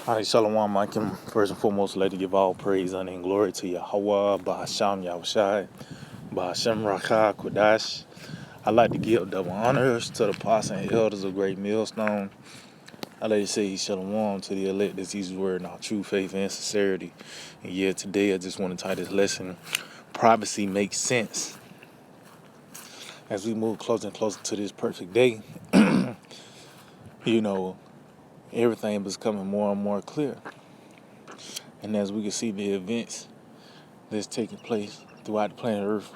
Hi, Shalom, Mike. First and foremost, let to give all praise, honor, and glory to Yahweh, Bahasham Yahushai, Bahashem Rakah Kodash. I'd like to give double honors to the apostles and elders of Great Millstone. I'd like to say Shalom to the elect, this easy word, in our true faith and sincerity. And yeah, today I just want to title this lesson, Prophecy Makes Sense. As we move closer and closer to this perfect day, you know, everything is becoming more and more clear. And as we can see the events that's taking place throughout the planet Earth,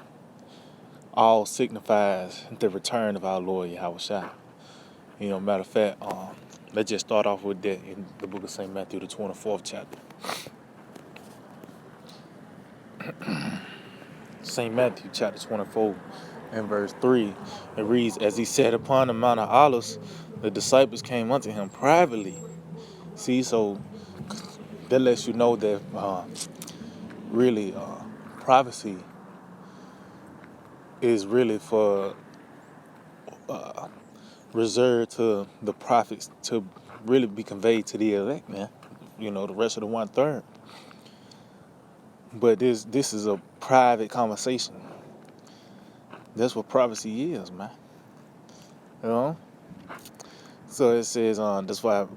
all signifies the return of our Lord Yahweh Shai. Matter of fact, let's just start off with that in the book of St. Matthew, the 24th chapter. St. Matthew, chapter 24, and verse 3, it reads, As he sat upon the Mount of Olives, the disciples came unto him privately. See, so that lets you know that really prophecy is really for reserved to the prophets to really be conveyed to the elect, man. The rest of the 1/3. But this is a private conversation. That's what prophecy is, man. You know. So it says, that's why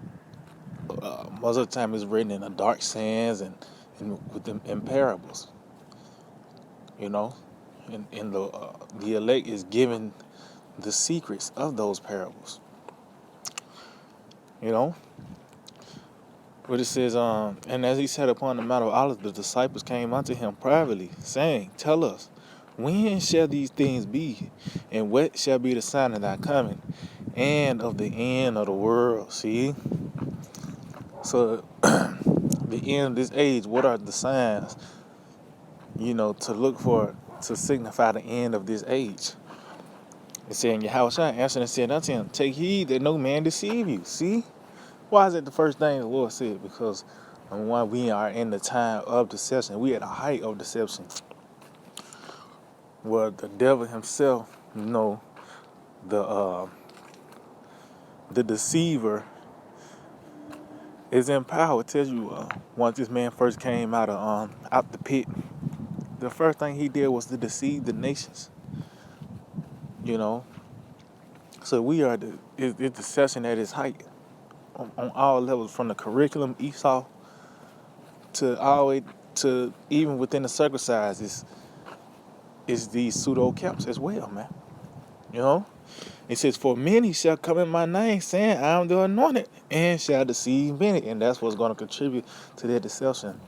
most of the time it's written in the dark sands and with them in parables. And the elect is given the secrets of those parables. But it says, and as he sat upon the Mount of Olives, the disciples came unto him privately, saying, Tell us, when shall these things be? And what shall be the sign of thy coming and of the end of the world? See? So, the end of this age, what are the signs, to look for, to signify the end of this age? It said, and Yahushua answered and said unto him, Take heed that no man deceive you. See? Why is it the first thing the Lord said? Because when we are in the time of deception, we at the height of deception, where the devil himself, the deceiver is in power. It tells you once this man first came out the pit, the first thing he did was to deceive the nations. So we are it's deception at its height on all levels, from the curriculum Esau to all the way to even within the circumcised is these pseudo camps as well, man. It says, For many shall come in my name, saying, I am the anointed, and shall deceive many. And that's what's going to contribute to their deception,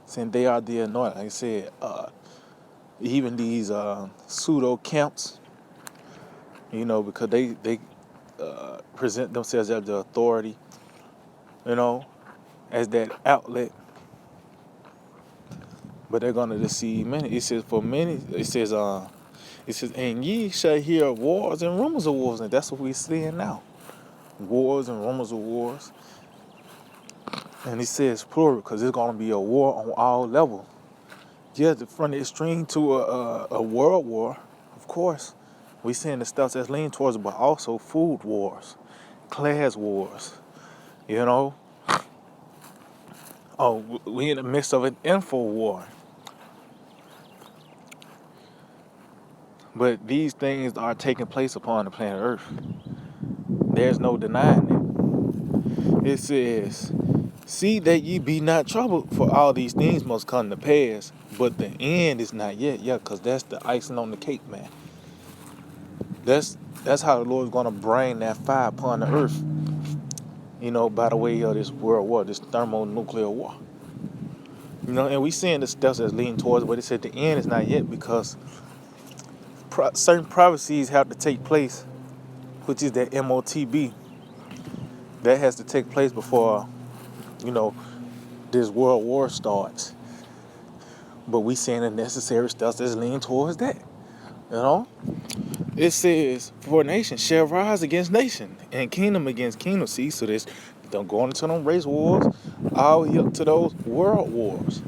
saying they are the anointed. Like I said, even these pseudo camps, because they present themselves as the authority, as that outlet. But they're going to deceive many. It says, for many, it says, and ye shall hear of wars and rumors of wars. And that's what we're seeing now. Wars and rumors of wars. And he says plural, because it's going to be a war on all levels. Yeah, from the extreme to a world war, of course. We're seeing the stuff that's leaning towards it, but also food wars, class wars, Oh, we're in the midst of an info war. But these things are taking place upon the planet Earth. There's no denying it. It says, See that ye be not troubled, for all these things must come to pass, but the end is not yet. Yeah, because that's the icing on the cake, man. That's how the Lord's going to bring that fire upon the earth, by the way of this world war, this thermonuclear war. And we seeing the steps that's leading towards it, but it said the end is not yet, because certain prophecies have to take place, which is that MOTB. That has to take place before, this world war starts. But we seeing the necessary steps that's leading towards that, It says, For nation shall rise against nation, and kingdom against kingdom. See, so this don't go into them race wars, all the way up to those world wars.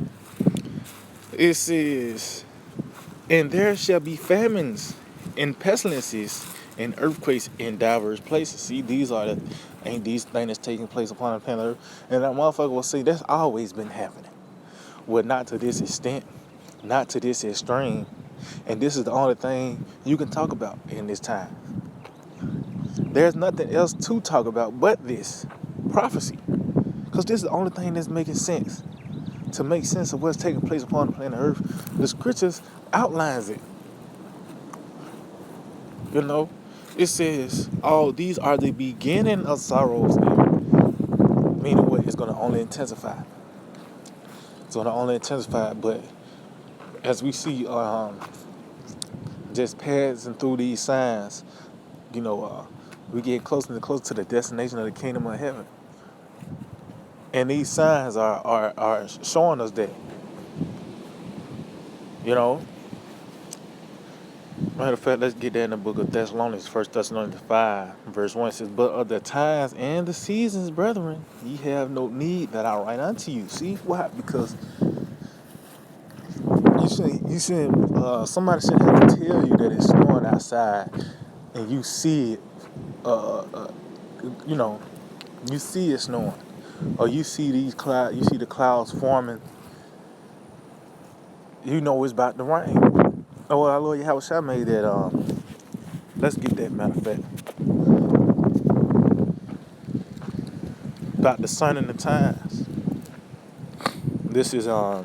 It says, And there shall be famines and pestilences and earthquakes in diverse places. See, these are Ain't these things that's taking place upon the planet Earth? And that motherfucker will say that's always been happening. Well, not to this extent, not to this extreme. And this is the only thing you can talk about in this time. There's nothing else to talk about but this prophecy. Because this is the only thing that's making sense. To make sense of what's taking place upon the planet Earth, the scriptures outlines it. You know, it says, "Oh, these are the beginning of sorrows," meaning what? It's going to only intensify. It's going to only intensify. But as we see, just passing through these signs, we get closer and closer to the destination of the kingdom of heaven. And these signs are showing us that. You know, matter of fact, let's get that in the book of Thessalonians, 1 Thessalonians 5, verse 1 says, "But of the times and the seasons, brethren, ye have no need that I write unto you." See why? Because somebody shouldn't have to tell you that it's snowing outside, and you see it. You know, you see it snowing, or you see these clouds. You see the clouds forming. You know it's about to rain. Oh, well, our Lord Yahweh made that. Let's get that, matter of fact. About discerning the times. This is I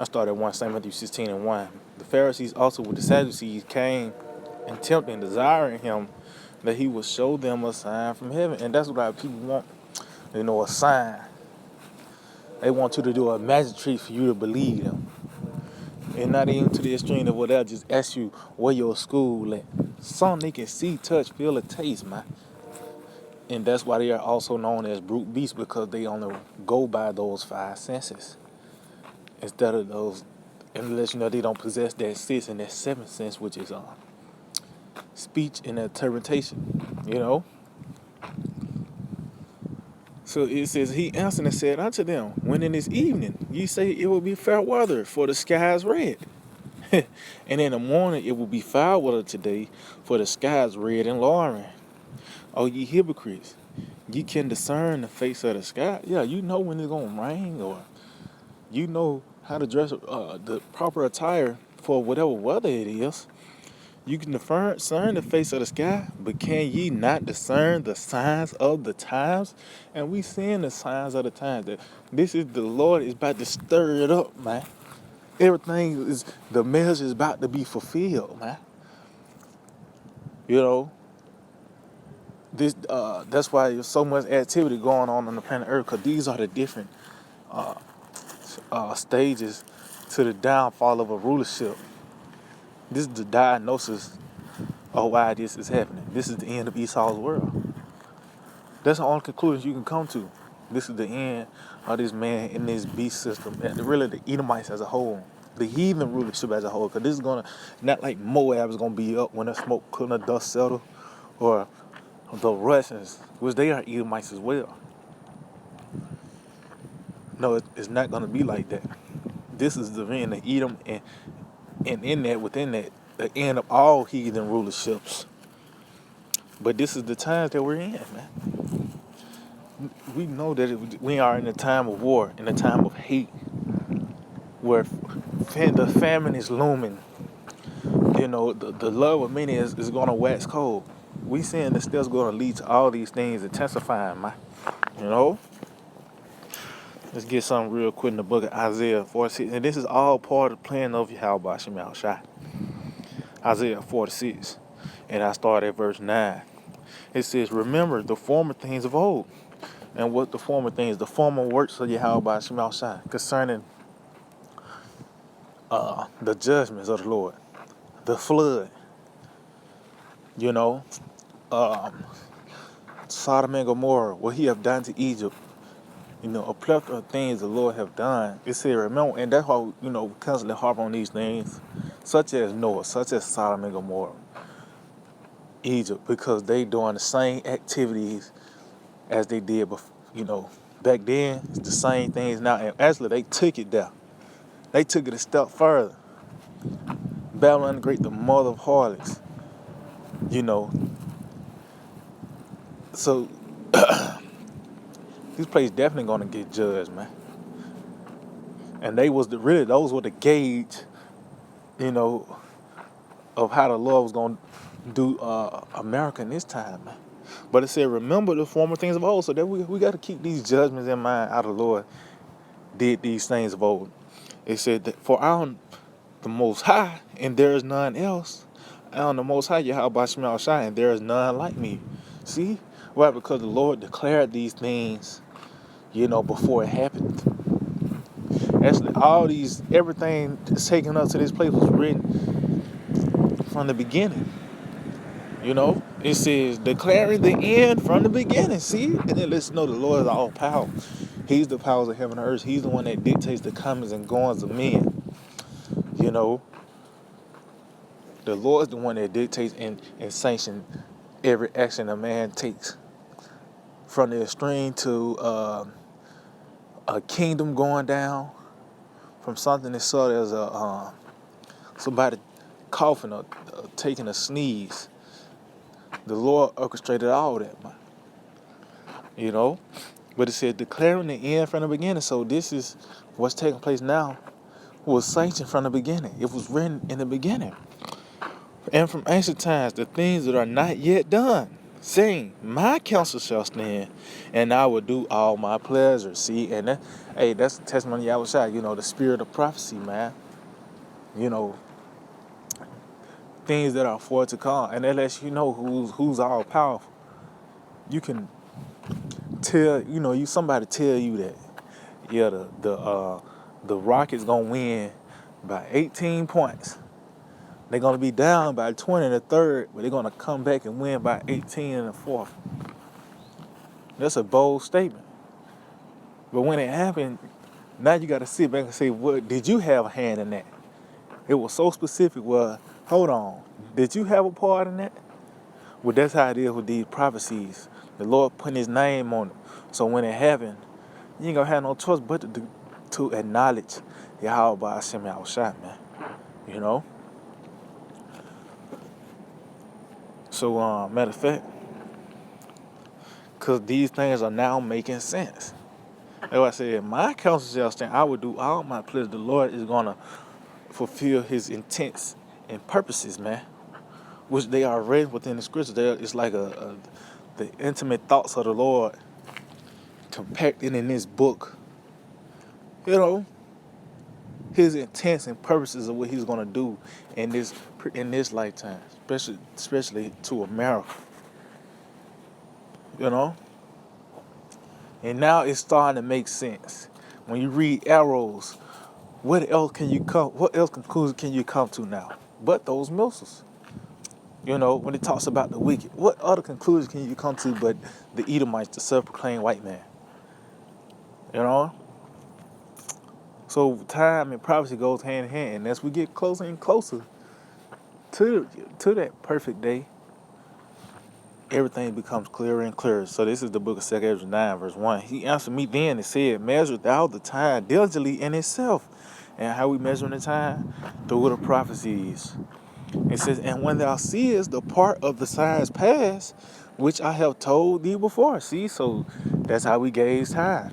started at 1 St. Matthew 16:1. "The Pharisees also with the Sadducees came and tempting, desiring him that he would show them a sign from heaven." And that's what our people want. A sign. They want you to do a magic trick for you to believe them. And not even to the extreme of what they'll just ask you where your school at. Something they can see, touch, feel, or taste, man. And that's why they are also known as brute beasts, because they only go by those five senses. Instead of those, unless they don't possess that sixth and that seventh sense, which is speech and interpretation. So it says, "He answered and said unto them, When in this evening ye say it will be fair weather, for the sky is red. And in the morning it will be foul weather today, for the sky is red and lowering. O ye hypocrites, ye can discern the face of the sky." Yeah, you know when it's going to rain, or you know how to dress the proper attire for whatever weather it is. You can discern the face of the sky, but can ye not discern the signs of the times? And we seeing the signs of the times. That this is the Lord is about to stir it up, man. Everything is, the measure is about to be fulfilled, man. That's why there's so much activity going on the planet Earth, because these are the different stages to the downfall of a rulership. This is the diagnosis of why this is happening. This is the end of Esau's world. That's the only conclusion you can come to. This is the end of this man in this beast system, and really the Edomites as a whole, the heathen rulership as a whole. Because this is gonna, not like Moab is gonna be up when the smoke and the dust settle, or the Russians, which they are Edomites as well. No, it's not gonna be like that. This is the end of Edom, and within that, the end of all heathen rulerships. But this is the times that we're in, man. We know that we are in a time of war, in a time of hate, where the famine is looming. The love of many is going to wax cold. We seeing that still going to lead to all these things intensifying, man. Let's get something real quick in the book of Isaiah 46. And this is all part of the plan of Yahweh Shem Yahushua. Isaiah 46. And I start at verse 9. It says, "Remember the former things of old." And what the former things? The former works of Yahweh Shem Yahushua concerning the judgments of the Lord. The flood. Sodom and Gomorrah, what he have done to Egypt. A plethora of things the Lord have done. It said, remember, and that's why, we constantly harp on these things, such as Noah, such as Sodom and Gomorrah, Egypt, because they doing the same activities as they did before, back then. It's the same things now. And actually, they took it there. They took it a step further. Babylon the Great, the mother of harlots. You know, so these places definitely gonna get judged, man. And those were the gauge, you know, of how the Lord was gonna do America in this time, man. But it said, remember the former things of old. So that we got to keep these judgments in mind. How the Lord did these things of old. It said that for I am the Most High, and there is none else. I am the Most High, Yahweh Shema Shai, and there is none like me. See? Why? Because the Lord declared these things, before it happened. Actually, everything that's taken up to this place was written from the beginning. It says declaring the end from the beginning. See? And then let's know the Lord is all powerful. He's the powers of heaven and earth. He's the one that dictates the comings and goings of men. The Lord's the one that dictates and sanctions every action a man takes. From the extreme to a kingdom going down, from something as subtle as somebody coughing or taking a sneeze. The Lord orchestrated all that, man. But it said declaring the end from the beginning. So this is what's taking place now was sanctioned from the beginning. It was written in the beginning. And from ancient times, the things that are not yet done, saying, my counsel shall stand, and I will do all my pleasure. See, and that's the testimony I was shot. The spirit of prophecy, man. Things that are for to come, and that lets you know who's all powerful. You can tell, somebody tell you that, yeah, the Rockets gonna win by 18 points. They're gonna be down by 20 in the third, but they're gonna come back and win by 18 in the fourth. That's a bold statement. But when it happened, now you gotta sit back and say, what did you have a hand in that? It was so specific. Well, hold on, did you have a part in that? Well, that's how it is with these prophecies. The Lord putting His name on it. So when it happened, you ain't gonna have no choice but to acknowledge Yahweh Hashem Yahushua, man. So, matter of fact, because these things are now making sense. That's why I said, my counsel shall stand. I will do all my pleasure. The Lord is going to fulfill His intents and purposes, man, which they are read within the scriptures. It's like the intimate thoughts of the Lord compacted in this book. His intents and purposes of what He's going to do in this lifetime, especially to America. And now it's starting to make sense. When you read arrows, what else conclusion can you come to now but those missiles? When it talks about the wicked, what other conclusion can you come to but the Edomites, the self-proclaimed white man? So time and prophecy goes hand in hand, and as we get closer and closer to that perfect day, everything becomes clearer and clearer. So this is the book of 2 Ezra 9, verse 1. He answered me then and said, measure thou the time diligently in itself. And how we measure the time? Through the prophecies. It says, and when thou seest the part of the signs past, which I have told thee before. See, so that's how we gauge time.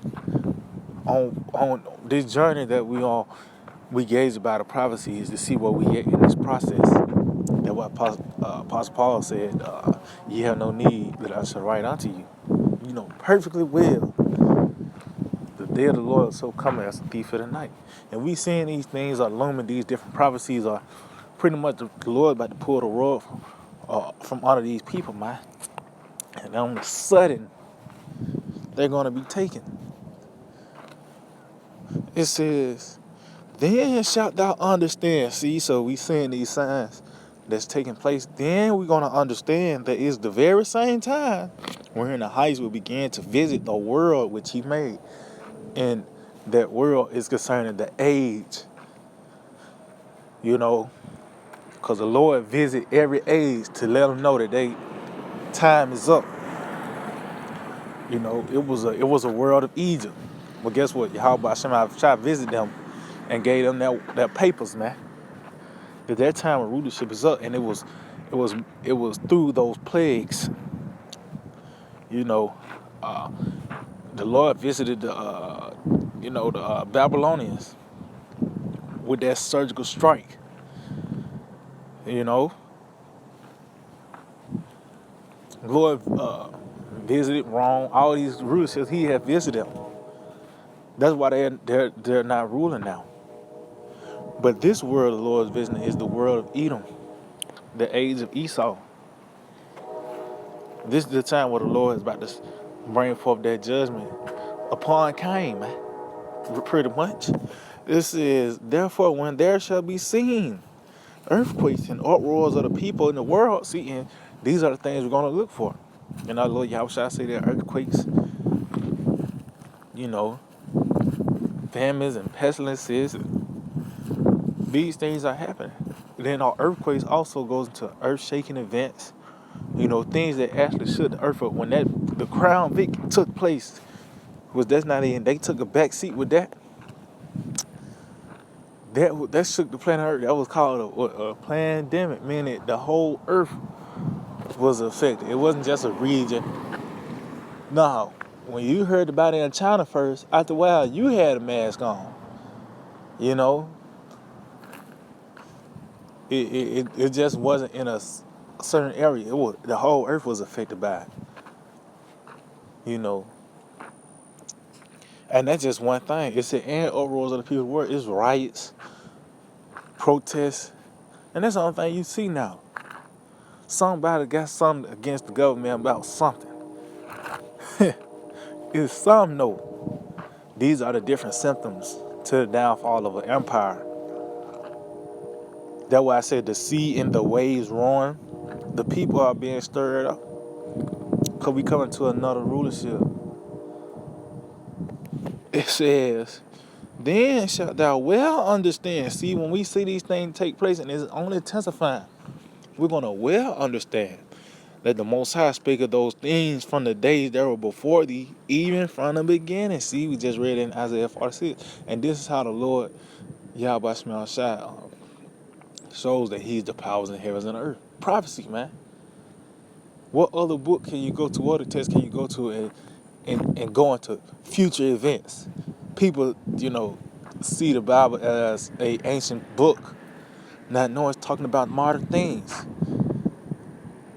On this journey that we gauge about the prophecies to see where we get in this process. That's what Apostle Paul said, ye have no need that I shall write unto you. You know perfectly well the day of the Lord is so coming as a thief of the night. And we seeing these things are looming, these different prophecies are pretty much the Lord about to pull the rug from under these people, man. And on the sudden, they're going to be taken. It says, then shalt thou understand. See, so we seeing these signs that's taking place. Then we're going to understand that it's the very same time wherein the heights will begin to visit the world which He made. And that world is concerning the age. Because the Lord visit every age to let them know that time is up. It was a world of Egypt. But guess what? Yahweh Hashem Yahushua visited them and gave them their papers, man. That their time of rulership is up, and it was It was it was through those plagues, you know, uh, the Lord visited the Babylonians with that surgical strike. You know, Lord visited Rome. All these rulers, He had visited them. That's why they're not ruling now. But this world the Lord is visiting is the world of Edom, the age of Esau. This is the time where the Lord is about to bring forth that judgment upon Cain, man. Pretty much. This is therefore when there shall be seen earthquakes and uproars of the people in the world, see, and these are the things we're gonna look for. And our Lord Yahweh say that earthquakes, you know, famines and pestilences, and these things are happening. Then our earthquakes also goes into earth-shaking events, you know, things that actually shook the earth up. When the Crown Vic took place, that's not even, they took a back seat with that. That shook the planet Earth. That was called a pandemic, meaning the whole Earth was affected. It wasn't just a region. No, when you heard about it in China first, after a while, you had a mask on. You know, it just wasn't in a certain area. The whole Earth was affected by it. You know, and that's just one thing. It's the and uproars of the people's world. It's riots, protests, and that's the only thing you see now. Somebody got something against the government about something. It's some know. These are the different symptoms to the downfall of an empire. That's why I said the sea and the waves roaring. The people are being stirred up. Because we coming to another rulership. It says, then shalt thou well understand. See, when we see these things take place and it's only intensifying, we're going to well understand that the Most High spake of those things from the days that were before thee, even from the beginning. See, we just read in Isaiah 46. And this is how the Lord, Yahweh Shema Shai, shows that He's the powers in heavens and earth. Prophecy, man. What other book can you go to, what other text can you go to and go into future events? People, you know, see the Bible as an ancient book, not knowing it's talking about modern things.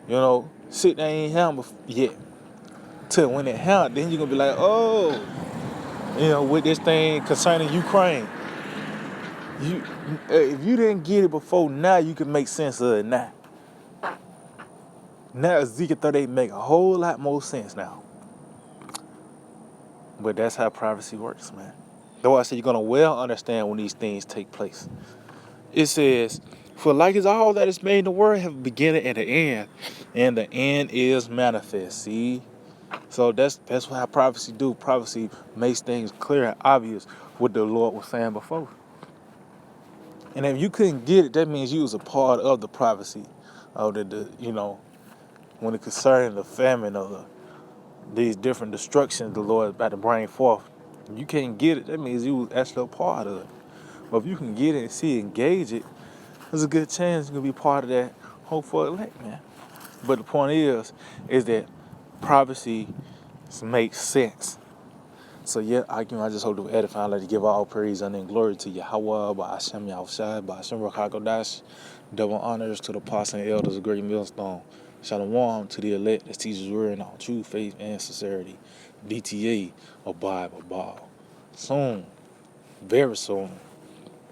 You know, shit that ain't happened yet. Till when it happened, then you're going to be like, oh, you know, with this thing concerning Ukraine. If you didn't get it before, now you can make sense of it now. Now Ezekiel 38 make a whole lot more sense now. But that's how prophecy works, man. Though I said you're going to well understand when these things take place. It says, for like as all that is made in the world have a beginning and an end, and the end is manifest. See? So that's how prophecy do. Prophecy makes things clear and obvious what the Lord was saying before. And if you couldn't get it, that means you was a part of the prophecy of the you know, when it concerning the famine of these different destructions the Lord is about to bring forth. If you can't get it, that means you was actually a part of it. But if you can get it and see it, engage it, there's a good chance you're going to be part of that hopeful elect, man. But the point is that prophecy makes sense. So yeah, I just hope to edify, let you give all praise and then glory to Yahweh, by Hashem Yahushai, by Hashem Rakakodash, double honors to the apostles and elders of Great Millstone. Shalom to the elect that teaches word in all true faith and sincerity. DTA, abide, abide. Soon, very soon.